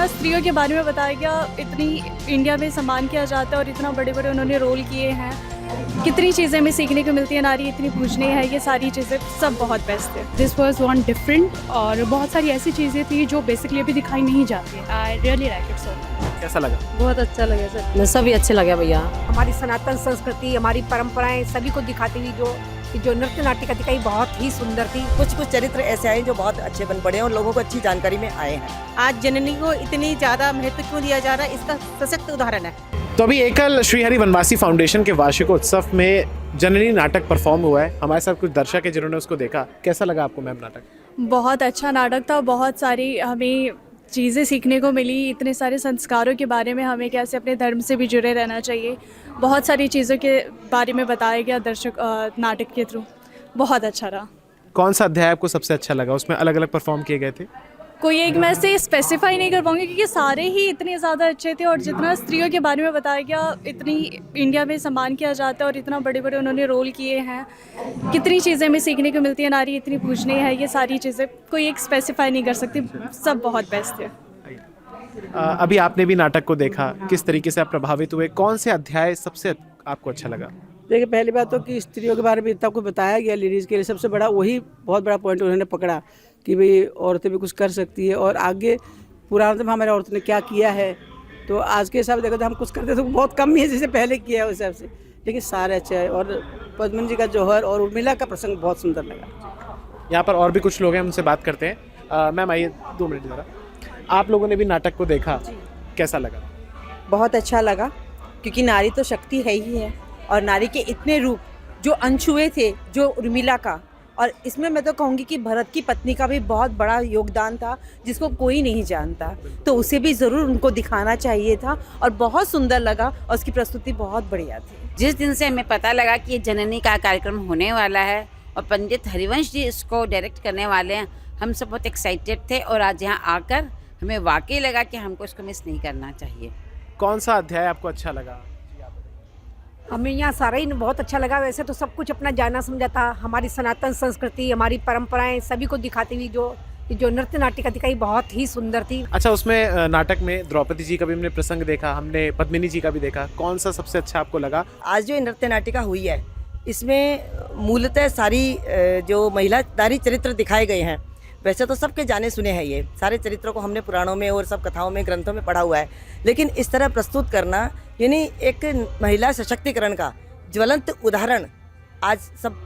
जितना स्त्रियों के बारे में बताया गया, इतनी इंडिया में सम्मान किया जाता है और इतना बड़े बड़े उन्होंने रोल किए हैं, कितनी चीज़ें हमें सीखने को मिलती है, नारी इतनी पूजनीय है, ये सारी चीज़ें सब बहुत बेस्ट है। दिस वॉज वन डिफरेंट और बहुत सारी ऐसी चीज़ें थी जो बेसिकली अभी दिखाई नहीं जाती। I really like it so much. कैसा लगा? बहुत अच्छा लगा सर, सभी अच्छे लगे भैया। हमारी सनातन संस्कृति, हमारी परंपराएं सभी को दिखाती हुई जो नृत्य नाटिका दिखाई बहुत ही सुंदर थी। कुछ चरित्र ऐसे आए जो बहुत अच्छे बन पड़े हैं और लोगों को अच्छी जानकारी में आए हैं। आज जननी को इतनी ज़्यादा महत्व क्यों दिया जा रहा है, इसका सशक्त उदाहरण है। तो अभी एकल श्रीहरि वनवासी फाउंडेशन के वार्षिकोत्सव में जननी नाटक परफॉर्म हुआ है। हमारे साथ कुछ दर्शक है जिन्होंने उसको देखा। कैसा लगा आपको मैम नाटक? बहुत अच्छा नाटक था, बहुत सारी हमें चीज़ें सीखने को मिली, इतने सारे संस्कारों के बारे में, हमें कैसे अपने धर्म से भी जुड़े रहना चाहिए, बहुत सारी चीज़ों के बारे में बताया गया दर्शक नाटक के थ्रू। बहुत अच्छा रहा। कौन सा अध्याय आपको सबसे अच्छा लगा? उसमें अलग अलग परफॉर्म किए गए थे। कोई एक मैं से स्पेसिफाई नहीं कर पाऊंगी क्योंकि सारे ही इतने ज़्यादा अच्छे थे और जितना स्त्रियों के बारे में बताया गया, इतनी इंडिया में सम्मान किया जाता है और इतना बड़े बड़े उन्होंने रोल किए हैं, कितनी चीज़ें हमें सीखने को मिलती है, नारी इतनी पूजनीय है, ये सारी चीज़ें कोई एक स्पेसिफाई नहीं कर सकती, सब बहुत बेस्ट है। अभी आपने भी नाटक को देखा, किस तरीके से आप प्रभावित हुए? कौन से अध्याय सबसे आपको अच्छा लगा? देखिए, पहली बात तो कि स्त्रियों के बारे में इतना कुछ बताया गया, लेडीज़ के लिए सबसे बड़ा वही बहुत बड़ा पॉइंट उन्होंने पकड़ा कि भाई औरतें भी कुछ कर सकती है और आगे पुराने में हमारे औरतों ने क्या किया है, तो आज के हिसाब से देखो तो हम कुछ करते तो बहुत कम ही है जैसे पहले किया है उस हिसाब से, लेकिन सारे अच्छे हैं। और पद्मिनी जी का जौहर और उर्मिला का प्रसंग बहुत सुंदर लगा। यहाँ पर और भी कुछ लोग हैं, उनसे बात करते हैं। मैम आइए 2 मिनट ज़रा। आप लोगों ने भी नाटक को देखा, कैसा लगा? बहुत अच्छा लगा क्योंकि नारी तो शक्ति है ही है और नारी के इतने रूप जो अनछुए थे, जो उर्मिला का, और इसमें मैं तो कहूँगी कि भरत की पत्नी का भी बहुत बड़ा योगदान था जिसको कोई नहीं जानता, तो उसे भी ज़रूर उनको दिखाना चाहिए था और बहुत सुंदर लगा और उसकी प्रस्तुति बहुत बढ़िया थी। जिस दिन से हमें पता लगा कि ये जननी का कार्यक्रम होने वाला है और पंडित हरिवंश जी इसको डायरेक्ट करने वाले हैं, हम सब बहुत एक्साइटेड थे और आज यहाँ आकर हमें वाकई लगा कि हमको इसको मिस नहीं करना चाहिए। कौन सा अध्याय आपको अच्छा लगा? हमें यहाँ सारा ही बहुत अच्छा लगा। वैसे तो सब कुछ अपना जाना समझा था, हमारी सनातन संस्कृति, हमारी परंपराएं सभी को दिखाती हुई जो नृत्य नाटिका दिखाई बहुत ही सुंदर थी। अच्छा, उसमें नाटक में द्रौपदी जी का भी हमने प्रसंग देखा, हमने पद्मिनी जी का भी देखा। कौन सा सबसे अच्छा आपको लगा? आज जो नृत्य नाटिका हुई है, इसमें मूलतः सारी जो महिला नारी चरित्र दिखाए गए हैं। वैसे तो सबके जाने सुने हैं, ये सारे चरित्रों को हमने पुराणों में और सब कथाओं में, ग्रंथों में पढ़ा हुआ है, लेकिन इस तरह प्रस्तुत करना यानी एक महिला सशक्तिकरण का ज्वलंत उदाहरण आज सब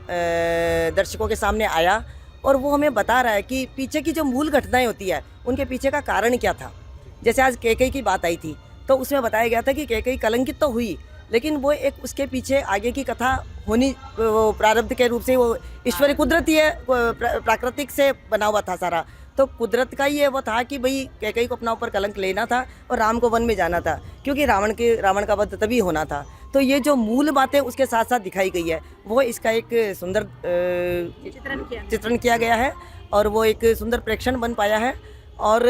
दर्शकों के सामने आया और वो हमें बता रहा है कि पीछे की जो मूल घटनाएं होती है उनके पीछे का कारण क्या था। जैसे आज कैकेयी की बात आई थी तो उसमें बताया गया था कि कैकेयी कलंकित तो हुई, लेकिन वो एक उसके पीछे आगे की कथा होनी, वो प्रारब्ध के रूप से वो ईश्वरी कुदरती है, प्राकृतिक से बना हुआ था सारा, तो कुदरत का ही वो था कि भाई कैकेयी को अपना ऊपर कलंक लेना था और राम को वन में जाना था क्योंकि रावण का वध तभी होना था। तो ये जो मूल बातें उसके साथ साथ दिखाई गई है, वो इसका एक सुंदर चित्रण किया गया है और वो एक सुंदर प्रेक्षण बन पाया है। और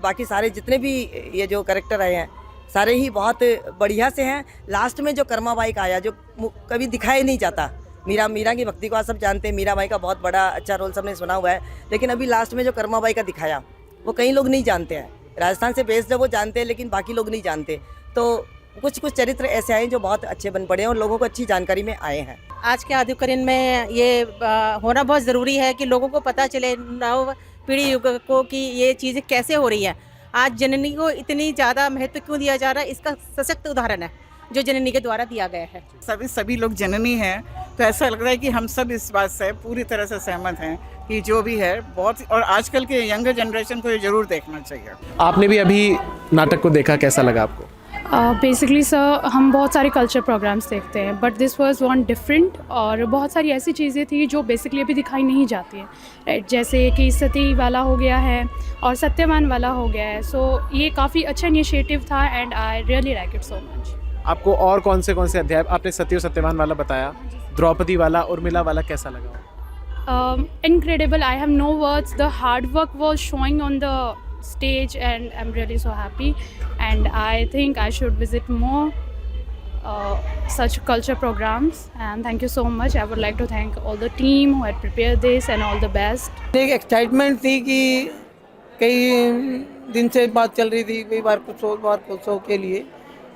बाकी सारे जितने भी ये जो कैरेक्टर आए हैं सारे ही बहुत बढ़िया से हैं। लास्ट में जो कर्माबाई का आया जो कभी दिखाया नहीं जाता, मीरा की भक्ति को आप सब जानते हैं, मीराबाई का बहुत बड़ा अच्छा रोल सबने सुना हुआ है, लेकिन अभी लास्ट में जो कर्माबाई का दिखाया वो कई लोग नहीं जानते हैं। राजस्थान से बेस्ड है वो जानते हैं, लेकिन बाकी लोग नहीं जानते। तो कुछ चरित्र ऐसे आए जो बहुत अच्छे बन पड़े हैं और लोगों को अच्छी जानकारी में आए हैं। आज के आधुनिक में ये होना बहुत ज़रूरी है कि लोगों को पता चले, नव पीढ़ी युग को, कि ये चीज़ें कैसे हो रही है। आज जननी को इतनी ज़्यादा महत्व क्यों दिया जा रहा है, इसका सशक्त उदाहरण है जो जननी के द्वारा दिया गया है। सभी लोग जननी हैं, तो ऐसा लग रहा है कि हम सब इस बात से पूरी तरह से सहमत हैं कि जो भी है बहुत, और आजकल के यंगर जनरेशन को ये ज़रूर देखना चाहिए। आपने भी अभी नाटक को देखा, कैसा लगा आपको? बेसिकली सर, हम बहुत सारे कल्चर प्रोग्राम्स देखते हैं, but this was one different और बहुत सारी ऐसी चीज़ें थी जो बेसिकली अभी दिखाई नहीं जाती हैं, राइट? जैसे कि सती वाला हो गया है और सत्यवान वाला हो गया है। सो ये काफ़ी अच्छा इनिशिएटिव था and I really like it so much. आपको और कौन से अध्याय? आपने सती और सत्यवान वाला बताया, द्रौपदी वाला, उर्मिला वाला कैसा लगा? Incredible. I have no words. The hard work was showing on the stage and I'm really so happy, and I think I should visit more such culture programs, and thank you so much. I would like to thank all the team who had prepared this and all the best. एक excitement थी कि कई दिन से बात चल रही थी, कई बार कुछ के लिए,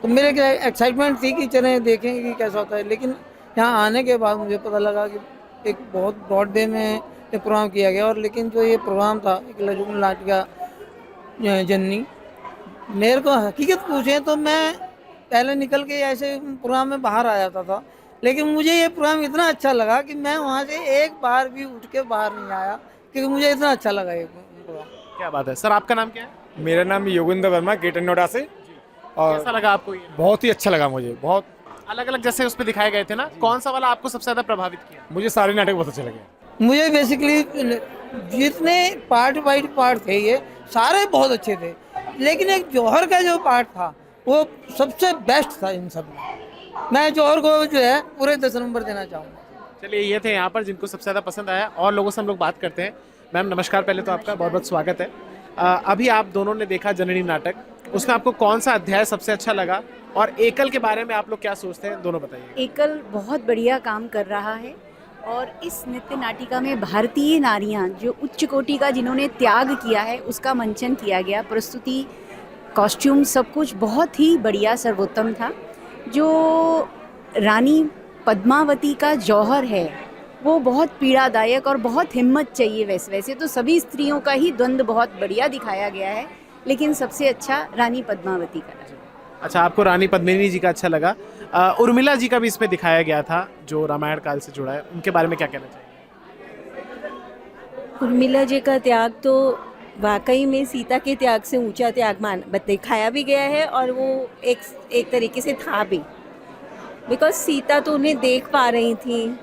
तो मेरे क्या एक्साइटमेंट थी कि चलें देखें कि कैसा होता है। लेकिन यहाँ आने के बाद मुझे पता लगा कि एक बहुत ब्रॉड वे में एक प्रोग्राम किया गया, और लेकिन जो ये प्रोग्राम था एक लघु नाटिका जननी, मेरे को हकीकत पूछे तो मैं पहले निकल के ऐसे प्रोग्राम में बाहर आ जाता था, लेकिन मुझे ये प्रोग्राम इतना अच्छा लगा कि मैं वहाँ से एक बार भी उठ के बाहर नहीं आया, क्योंकि मुझे इतना अच्छा लगा ये प्रोग्राम। क्या बात है सर, आपका नाम क्या है? मेरा नाम योगेंद्र वर्मा, गेटन नोएडा से। और कैसा लगा आपको ये? बहुत ही अच्छा लगा मुझे, बहुत अलग अलग जैसे उस पे दिखाए गए थे ना, कौन सा वाला आपको सबसे ज्यादा प्रभावित किया? मुझे सारे नाटक बहुत अच्छे लगे। मुझे बेसिकली जितने पार्ट बाई पार्ट थे ये सारे बहुत अच्छे थे, लेकिन एक जौहर का जो पार्ट था वो सबसे बेस्ट था इन सब में। मैं जौहर को जो है पूरे 10 नंबर देना चाहूँगा। चलिए, ये थे यहाँ पर जिनको सबसे ज़्यादा पसंद आया, और लोगों से हम लोग बात करते हैं। मैम नमस्कार, पहले तो आपका बहुत बहुत स्वागत है। अभी आप दोनों ने देखा जननी नाटक, उसमें आपको कौन सा अध्याय सबसे अच्छा लगा, और एकल के बारे में आप लोग क्या सोचते हैं, दोनों बताइए। एकल बहुत बढ़िया काम कर रहा है, और इस नृत्य नाटिका में भारतीय नारियां जो उच्च कोटि का जिन्होंने त्याग किया है उसका मंचन किया गया। प्रस्तुति, कॉस्ट्यूम, सब कुछ बहुत ही बढ़िया, सर्वोत्तम था। जो रानी पद्मावती का जौहर है वो बहुत पीड़ादायक और बहुत हिम्मत चाहिए। वैसे तो सभी स्त्रियों का ही द्वंद्व बहुत बढ़िया दिखाया गया है, लेकिन सबसे अच्छा रानी पद्मावती का लगा। अच्छा, आपको रानी पद्मिनी जी का अच्छा लगा। उर्मिला जी का भी इसमें दिखाया गया था, जो रामायण काल से जुड़ा है, उनके बारे में क्या कहना चाहिए? उर्मिला जी का त्याग तो वाकई में सीता के त्याग से ऊंचा त्याग दिखाया भी गया है, और वो एक तरीके से था भी, बिकॉज सीता तो उन्हें देख पा रही थी,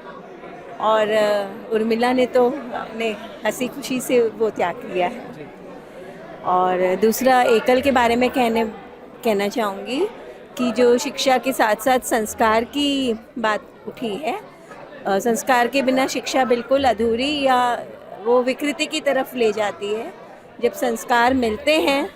और उर्मिला ने तो अपने हंसी खुशी से वो त्याग किया है। और दूसरा, एकल के बारे में कहना चाहूँगी कि जो शिक्षा के साथ साथ संस्कार की बात उठी है, संस्कार के बिना शिक्षा बिल्कुल अधूरी या वो विकृति की तरफ ले जाती है। जब संस्कार मिलते हैं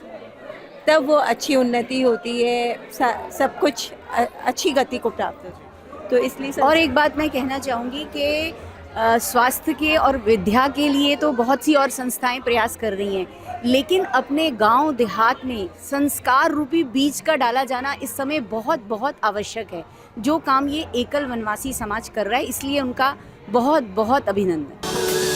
तब वो अच्छी उन्नति होती है, सब कुछ अच्छी गति को प्राप्त होती है। तो इसलिए और एक बात मैं कहना चाहूँगी कि स्वास्थ्य के और विद्या के लिए तो बहुत सी और संस्थाएं प्रयास कर रही हैं, लेकिन अपने गांव देहात में संस्कार रूपी बीज का डाला जाना इस समय बहुत बहुत आवश्यक है। जो काम ये एकल वनवासी समाज कर रहा है, इसलिए उनका बहुत बहुत अभिनंदन।